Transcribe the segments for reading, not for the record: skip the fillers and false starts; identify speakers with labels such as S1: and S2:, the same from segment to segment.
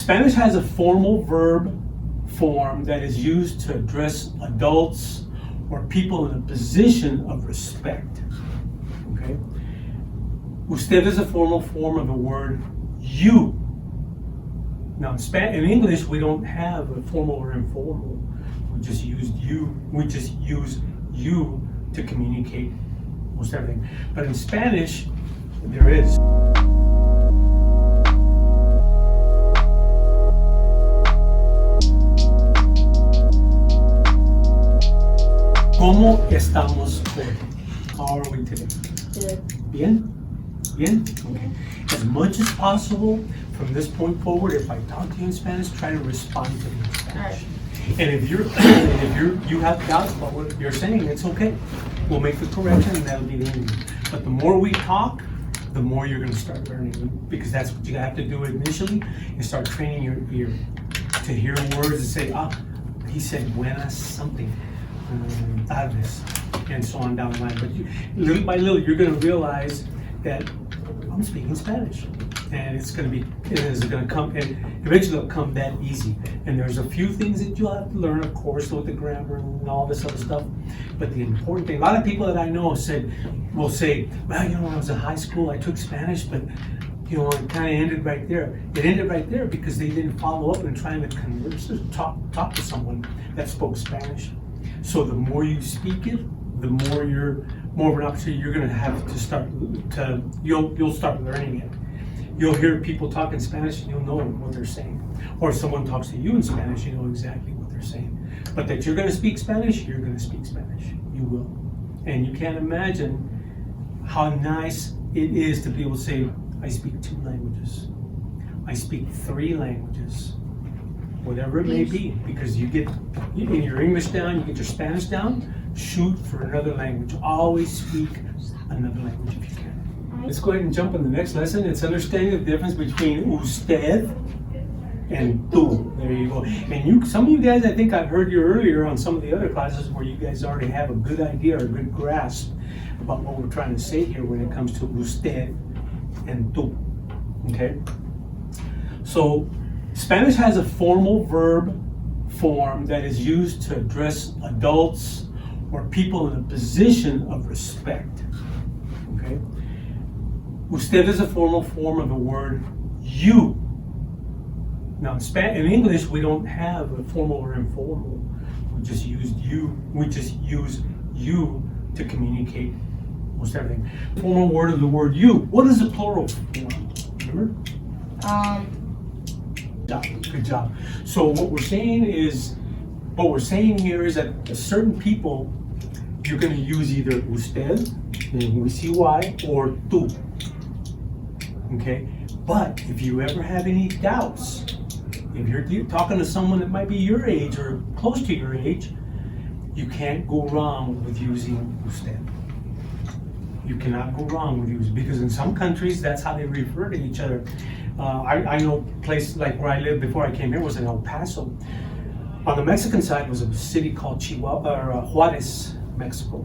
S1: Spanish has a formal verb form that is used to address adults or people in a position of respect. Okay? Usted is a formal form of the word you. Now in English we don't have a formal or informal. We just use you. We just use you to communicate most everything. But in Spanish, there is. ¿Cómo estamos hoy? How are we today?
S2: Good.
S1: Bien? Bien? Okay. As much as possible from this point forward, if I talk to you in Spanish, try to respond to me in Spanish.
S2: Alright.
S1: And if you have doubts about what you're saying, it's okay. We'll make the correction and that'll be the end. But the more we talk, the more you're going to start learning, because that's what you have to do initially, is start training your ear to hear words and say, he said buenas something, tardes, and so on down the line. But little by little, you're going to realize that I'm speaking Spanish, and it's going to come, and eventually it'll come that easy. And there's a few things that you'll have to learn, of course, with the grammar and all this other stuff. But the important thing, a lot of people that I know will say, well, when I was in high school, I took Spanish, but it kind of ended right there. It ended right there because they didn't follow up and trying to converse, talk to someone that spoke Spanish. So the more you speak it, the more of an opportunity you're going to have to start to, you'll start learning it. You'll hear people talk in Spanish, and you'll know what they're saying. Or if someone talks to you in Spanish, you know exactly what they're saying. But that you're going to speak Spanish, you're going to speak Spanish. You will. And you can't imagine how nice it is to be able to say, I speak 2 languages. I speak 3 languages. Whatever it may be, because you get your English down, you get your Spanish down, shoot for another language. Always speak another language if you can. Let's go ahead and jump on the next lesson. It's understanding the difference between usted and tú. There you go. And some of you guys, I think I've heard you earlier on some of the other classes where you guys already have a good idea or a good grasp about what we're trying to say here when it comes to usted and tú. Okay? So, Spanish has a formal verb form that is used to address adults or people in a position of respect. Okay? Usted is a formal form of the word you. Now in English we don't have a formal or informal. We just use you. We just use you to communicate most everything. Formal word of the word you. What is the plural form? Remember? Good job. So what we're saying here is that to certain people, you're going to use either usted, and we see why, or tú. Okay? But if you ever have any doubts, if you're talking to someone that might be your age or close to your age, you can't go wrong with using usted. You cannot go wrong with using, because in some countries that's how they refer to each other. I know a place like where I lived before I came here was in El Paso. On the Mexican side was a city called Juarez, Mexico.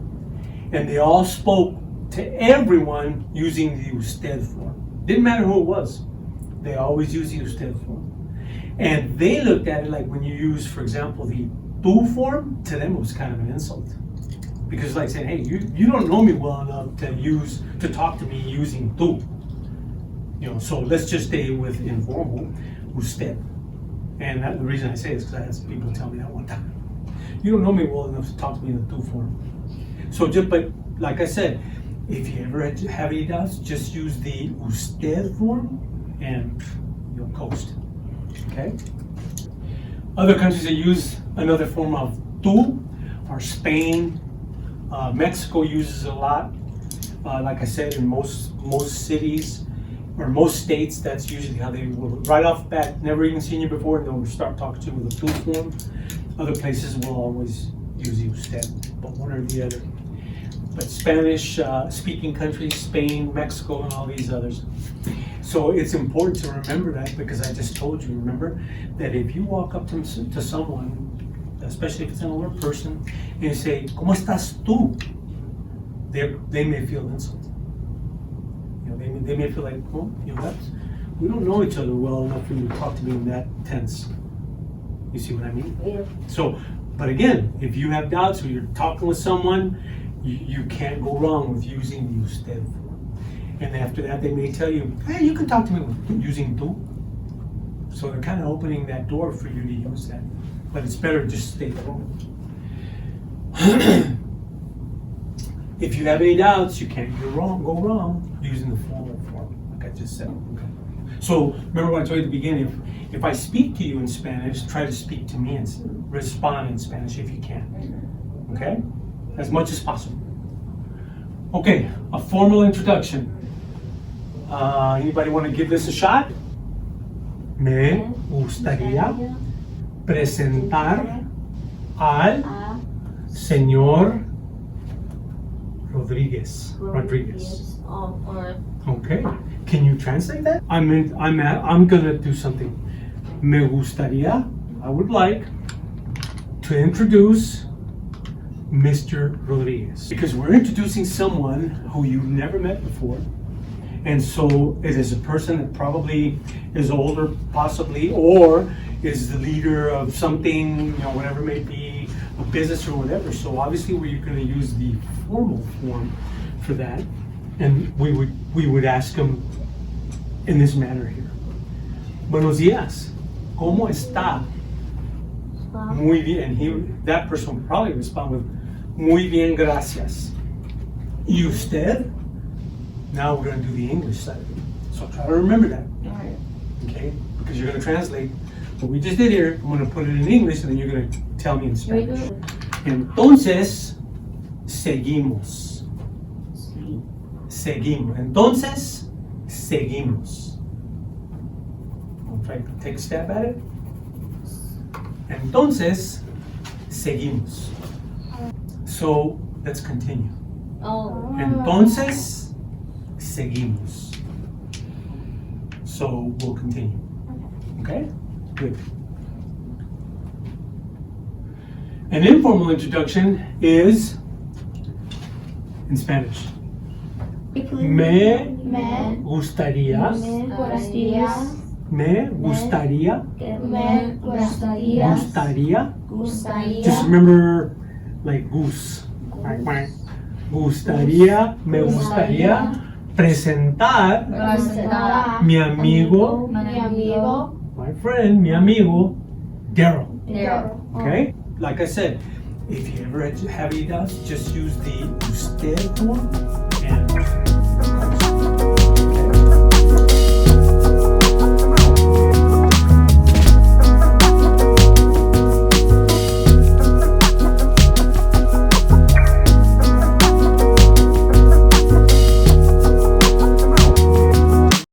S1: And they all spoke to everyone using the usted form. Didn't matter who it was. They always used the usted form. And they looked at it like when you use, for example, the tú form, to them it was kind of an insult. Because like saying, hey, you don't know me well enough to talk to me using tú. So let's just stay with informal, usted. And the reason I say it is because I had some people tell me that one time. You don't know me well enough to talk to me in the tú form. So but like I said, if you ever have any doubts, just use the usted form and you'll coast. Okay? Other countries that use another form of tú are Spain. Mexico uses it a lot. Like I said, in most cities or most states, that's usually how they will, right off the bat, never even seen you before, and they'll start talking to you with a tú form. Other places will always use usted, but one or the other. But Spanish speaking countries, Spain, Mexico, and all these others. So it's important to remember that, because I just told you, remember, that if you walk up to someone, especially if it's an older person, and you say, ¿Cómo estás tú? They may feel insulted. They may feel like, We don't know each other well enough for you to talk to me in that tense. You see what I mean?
S2: Yeah.
S1: So, but again, if you have doubts or you're talking with someone, you can't go wrong with using usted form. And after that, they may tell you, hey, you can talk to me with using tú. So they're kind of opening that door for you to use that. But it's better to just stay wrong. If you have any doubts, you can't go wrong using the formal form, like I just said. Okay. So remember what I told you at the beginning, if I speak to you in Spanish, try to speak to me and respond in Spanish if you can. Okay? As much as possible. Okay, a formal introduction. Anybody want to give this a shot? Me gustaría presentar al señor Rodriguez. Okay. Can you translate that? I'm gonna do something. Me gustaría, I would like to introduce Mr. Rodriguez. Because we're introducing someone who you've never met before. And so it is a person that probably is older, possibly, or is the leader of something, whatever it may be, a business or whatever. So obviously we're going to use the formal form for that. And we would ask him in this manner here. Buenos días. ¿Cómo está? Muy bien. That person would probably respond with muy bien, gracias. ¿Y usted? Now we're going to do the English side of it. So try to remember that. Okay? Because you're going to translate what we just did here. I'm going to put it in English and then you're going to tell me in Spanish. Entonces, seguimos. Seguimos. Entonces, seguimos. I'll try to take a stab at it. Entonces, seguimos. So, let's continue. Entonces, seguimos. So, we'll continue. Okay? Good. An informal introduction is in Spanish. Me gustaría. Me gustaría. Gustaría. Just remember, like goose. Gustaría, me gustaría presentar mi amigo, my friend, mi amigo, Daryl. Okay? Like I said, if you ever have any doubts, just use the usted form